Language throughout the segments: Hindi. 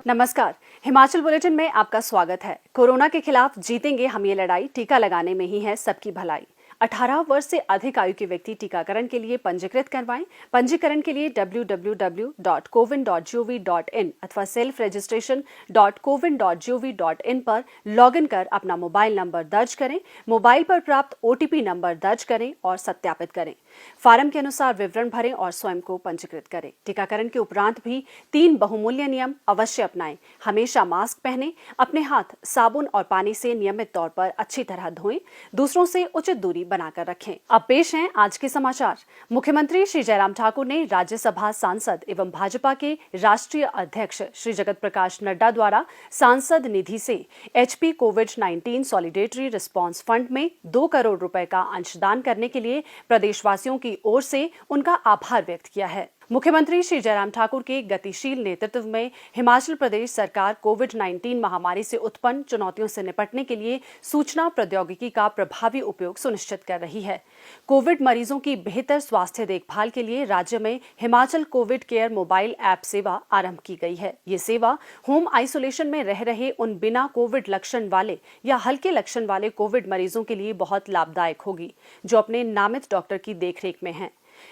नमस्कार। हिमाचल बुलेटिन में आपका स्वागत है। कोरोना के खिलाफ जीतेंगे हम ये लड़ाई, टीका लगाने में ही है सबकी भलाई। 18 वर्ष से अधिक आयु के व्यक्ति टीकाकरण के लिए पंजीकृत करवाएं। पंजीकरण के लिए www.cowin.gov.in अथवा selfregistration.cowin.gov.in पर लॉगिन कर अपना मोबाइल नंबर दर्ज करें। मोबाइल पर प्राप्त OTP नंबर दर्ज करें और सत्यापित करें। फार्म के अनुसार विवरण भरें और स्वयं को पंजीकृत करें। टीकाकरण के उपरांत भी 3 बहुमूल्य नियम अवश्य अपनाएं। हमेशा मास्क पहनें, अपने हाथ साबुन और पानी से नियमित तौर पर अच्छी तरह धोएं, दूसरों से उचित दूरी बनाकर रखें। अब पेश हैं आज के समाचार। मुख्यमंत्री श्री जयराम ठाकुर ने राज्यसभा सांसद एवं भाजपा के राष्ट्रीय अध्यक्ष श्री जगत प्रकाश नड्डा द्वारा सांसद निधि से HP कोविड-19 सॉलिडेटरी रिस्पांस फंड में 2 करोड़ रुपए का अंशदान करने के लिए प्रदेशवासियों की ओर से उनका आभार व्यक्त किया है। मुख्यमंत्री श्री जयराम ठाकुर के गतिशील नेतृत्व में हिमाचल प्रदेश सरकार कोविड-19 महामारी से उत्पन्न चुनौतियों से निपटने के लिए सूचना प्रौद्योगिकी का प्रभावी उपयोग सुनिश्चित कर रही है। कोविड मरीजों की बेहतर स्वास्थ्य देखभाल के लिए राज्य में Himachal Covid care mobile app सेवा आरंभ की गई है। ये सेवा होम आइसोलेशन में रह रहे उन बिना कोविड लक्षण वाले या हल्के लक्षण वाले कोविड मरीजों के लिए बहुत लाभदायक होगी, जो अपने नामित डॉक्टर की देखरेख में हैं।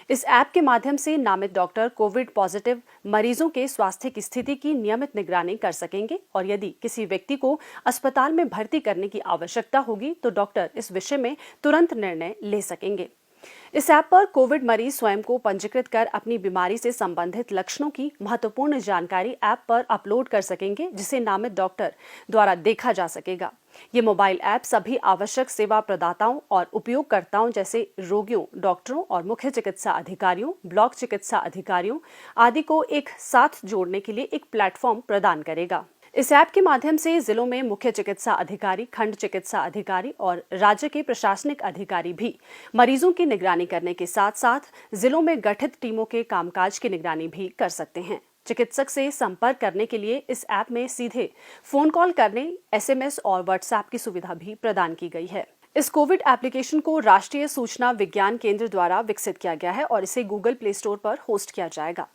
इस ऐप के माध्यम से नामित डॉक्टर कोविड पॉजिटिव मरीजों के स्वास्थ्य की स्थिति की नियमित निगरानी कर सकेंगे और यदि किसी व्यक्ति को अस्पताल में भर्ती करने की आवश्यकता होगी तो डॉक्टर इस विषय में तुरंत निर्णय ले सकेंगे। इस ऐप पर कोविड मरीज स्वयं को पंजीकृत कर अपनी बीमारी से संबंधित लक्षणों की महत्वपूर्ण जानकारी ऐप पर अपलोड कर सकेंगे, जिसे नामित डॉक्टर द्वारा देखा जा सकेगा। ये मोबाइल ऐप सभी आवश्यक सेवा प्रदाताओं और उपयोगकर्ताओं जैसे रोगियों, डॉक्टरों और मुख्य चिकित्सा अधिकारियों, ब्लॉक चिकित्सा अधिकारियों आदि को एक साथ जोड़ने के लिए एक प्लेटफॉर्म प्रदान करेगा। इस ऐप के माध्यम से जिलों में मुख्य चिकित्सा अधिकारी, खंड चिकित्सा अधिकारी और राज्य के प्रशासनिक अधिकारी भी मरीजों की निगरानी करने के साथ साथ जिलों में गठित टीमों के कामकाज की निगरानी भी कर सकते हैं। चिकित्सक से संपर्क करने के लिए इस ऐप में सीधे फोन कॉल करने, SMS और WhatsApp की सुविधा भी प्रदान की गई है। इस कोविड एप्लीकेशन को राष्ट्रीय सूचना विज्ञान केंद्र द्वारा विकसित किया गया है और इसे गूगल प्ले स्टोर पर होस्ट किया जाएगा।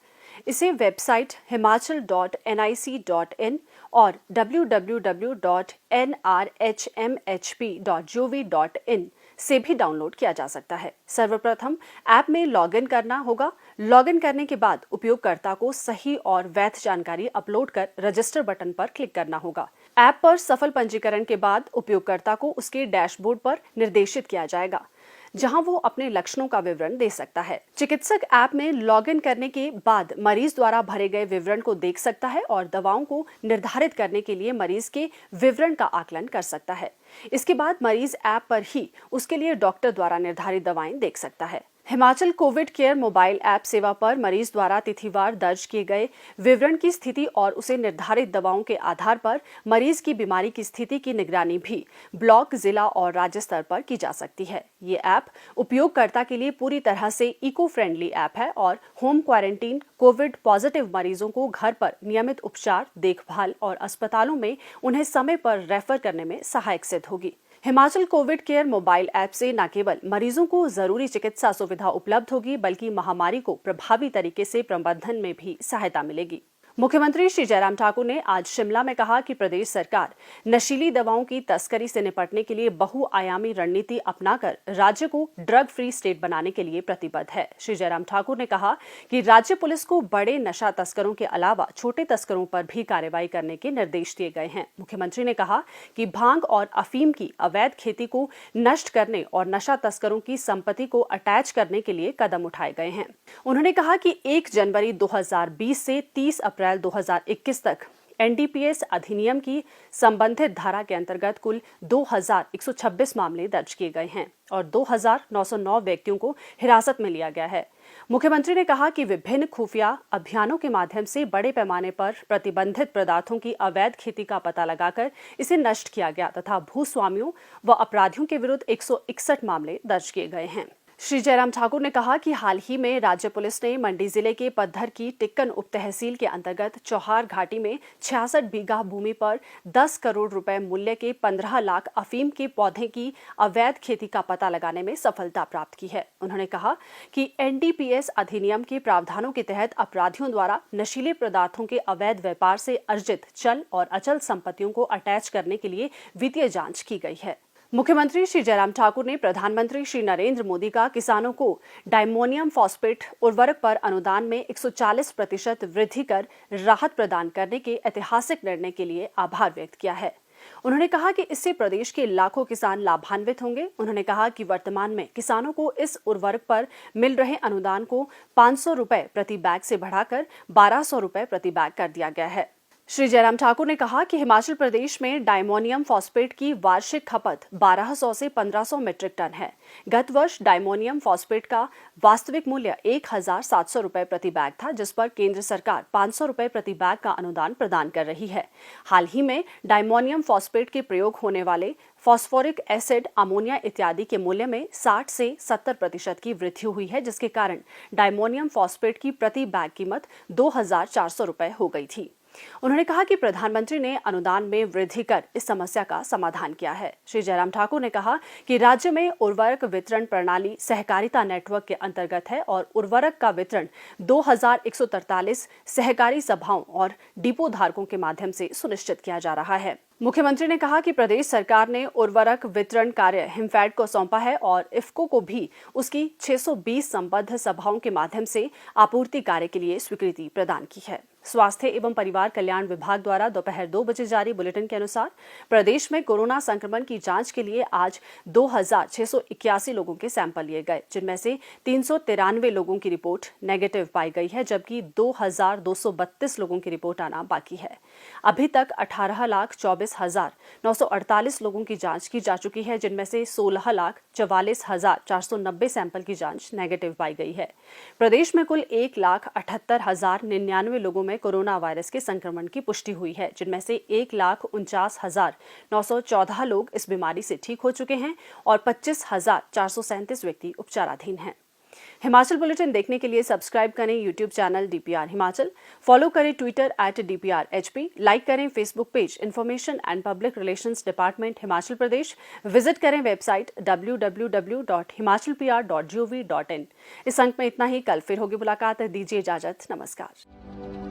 इसे वेबसाइट himachal.nic.in और www.nrhmhp.gov.in से भी डाउनलोड किया जा सकता है। सर्वप्रथम ऐप में लॉगिन करना होगा। लॉगिन करने के बाद उपयोगकर्ता को सही और वैध जानकारी अपलोड कर रजिस्टर बटन पर क्लिक करना होगा। ऐप पर सफल पंजीकरण के बाद उपयोगकर्ता को उसके डैशबोर्ड पर निर्देशित किया जाएगा, जहां वो अपने लक्षणों का विवरण दे सकता है। चिकित्सक ऐप में लॉगिन करने के बाद मरीज द्वारा भरे गए विवरण को देख सकता है और दवाओं को निर्धारित करने के लिए मरीज के विवरण का आकलन कर सकता है। इसके बाद मरीज ऐप पर ही उसके लिए डॉक्टर द्वारा निर्धारित दवाएं देख सकता है। Himachal Covid care mobile app सेवा पर मरीज द्वारा तिथिवार दर्ज किए गए विवरण की स्थिति और उसे निर्धारित दवाओं के आधार पर मरीज की बीमारी की स्थिति की निगरानी भी ब्लॉक, जिला और राज्य स्तर पर की जा सकती है। ये ऐप उपयोगकर्ता के लिए पूरी तरह से इको फ्रेंडली ऐप है और होम क्वारंटीन कोविड पॉजिटिव मरीजों को घर पर नियमित उपचार, देखभाल और अस्पतालों में उन्हें समय पर रेफर करने में सहायक सिद्ध होगी। Himachal Covid care mobile app से न केवल मरीजों को जरूरी चिकित्सा सुविधा उपलब्ध होगी, बल्कि महामारी को प्रभावी तरीके से प्रबंधन में भी सहायता मिलेगी। मुख्यमंत्री श्री जयराम ठाकुर ने आज शिमला में कहा कि प्रदेश सरकार नशीली दवाओं की तस्करी से निपटने के लिए बहुआयामी रणनीति अपनाकर राज्य को ड्रग फ्री स्टेट बनाने के लिए प्रतिबद्ध है। श्री जयराम ठाकुर ने कहा कि राज्य पुलिस को बड़े नशा तस्करों के अलावा छोटे तस्करों पर भी कार्रवाई करने के निर्देश दिए गए हैं। मुख्यमंत्री ने कहा कि भांग और अफीम की अवैध खेती को नष्ट करने और नशा तस्करों की संपत्ति को अटैच करने के लिए कदम उठाए गए हैं। उन्होंने कहा कि 1 जनवरी 2020 से 30 अप्रैल 2021 तक NDPS अधिनियम की संबंधित धारा के अंतर्गत कुल 2126 मामले दर्ज किए गए हैं और 2909 व्यक्तियों को हिरासत में लिया गया है। मुख्यमंत्री ने कहा कि विभिन्न खुफिया अभियानों के माध्यम से बड़े पैमाने पर प्रतिबंधित पदार्थों की अवैध खेती का पता लगाकर इसे नष्ट किया गया तथा भूस्वामियों व अपराधियों के विरुद्ध 161 मामले दर्ज किए गए हैं। श्री जयराम ठाकुर ने कहा कि हाल ही में राज्य पुलिस ने मंडी जिले के पद्धर की टिक्कन उप तहसील के अंतर्गत चौहार घाटी में 66 बीघा भूमि पर 10 करोड़ रुपए मूल्य के 15 लाख अफीम के पौधे की अवैध खेती का पता लगाने में सफलता प्राप्त की है। उन्होंने कहा कि एनडीपीएस अधिनियम के प्रावधानों के तहत अपराधियों द्वारा नशीले पदार्थों के अवैध व्यापार से अर्जित चल और अचल संपत्तियों को अटैच करने के लिए वित्तीय जांच की गई है। मुख्यमंत्री श्री जयराम ठाकुर ने प्रधानमंत्री श्री नरेंद्र मोदी का किसानों को डायमोनियम फॉस्फेट उर्वरक पर अनुदान में 140% वृद्धि कर राहत प्रदान करने के ऐतिहासिक निर्णय के लिए आभार व्यक्त किया है। उन्होंने कहा कि इससे प्रदेश के लाखों किसान लाभान्वित होंगे। उन्होंने कहा कि वर्तमान में किसानों को इस उर्वरक पर मिल रहे अनुदान को 500 रुपए प्रति बैग से बढ़ाकर 1200 रुपए प्रति बैग कर दिया गया है। श्री जयराम ठाकुर ने कहा कि हिमाचल प्रदेश में डायमोनियम फॉस्फेट की वार्षिक खपत 1200 से 1500 मीट्रिक टन है। गत वर्ष डायमोनियम फॉस्फेट का वास्तविक मूल्य 1700 रुपए प्रति बैग था, जिस पर केंद्र सरकार 500 रुपए प्रति बैग का अनुदान प्रदान कर रही है। हाल ही में डायमोनियम फॉस्फेट के प्रयोग होने वाले फॉस्फोरिक एसिड, अमोनिया इत्यादि के मूल्य में 60 से 70% की वृद्धि हुई है, जिसके कारण डायमोनियम फॉस्फेट की प्रति बैग कीमत 2400 रुपए हो गई थी। उन्होंने कहा कि प्रधानमंत्री ने अनुदान में वृद्धि कर इस समस्या का समाधान किया है। श्री जयराम ठाकुर ने कहा कि राज्य में उर्वरक वितरण प्रणाली सहकारिता नेटवर्क के अंतर्गत है और उर्वरक का वितरण 2143 सहकारी सभाओं और डिपो धारकों के माध्यम से सुनिश्चित किया जा रहा है। मुख्यमंत्री ने कहा कि प्रदेश सरकार ने उर्वरक वितरण कार्य हिमफैड को सौंपा है और इफ्को को भी उसकी 620 संबद्ध सभाओं के माध्यम से आपूर्ति कार्य के लिए स्वीकृति प्रदान की है। स्वास्थ्य एवं परिवार कल्याण विभाग द्वारा दोपहर 2 बजे जारी बुलेटिन के अनुसार प्रदेश में कोरोना संक्रमण की जांच के लिए आज 2681 लोगों के सैंपल लिए गए, जिनमें से 393 लोगों की रिपोर्ट नेगेटिव पाई गई है, जबकि 2232 लोगों की रिपोर्ट आना बाकी है। अभी तक 18,24,948 लोगों की जांच की जा चुकी है, जिनमें से 16,44,490 सैंपल की जांच नेगेटिव पाई गई है। प्रदेश में कुल 1,78,099 लोगों में कोरोना वायरस के संक्रमण की पुष्टि हुई है, जिनमें से 1,49,914 लोग इस बीमारी से ठीक हो चुके हैं और 25,437 व्यक्ति उपचाराधीन हैं। हिमाचल बुलेटिन देखने के लिए सब्सक्राइब करें YouTube channel DPR Himachal, follow करें ट्विटर @DPRHP, लाइक करें Facebook page information and public relations department Himachal Pradesh, visit करें वेबसाइट www.himachalpr.gov.in। इस अंक में इतना ही। कल फिर होगी मुलाकात। दीजिए इजाजत। नमस्कार।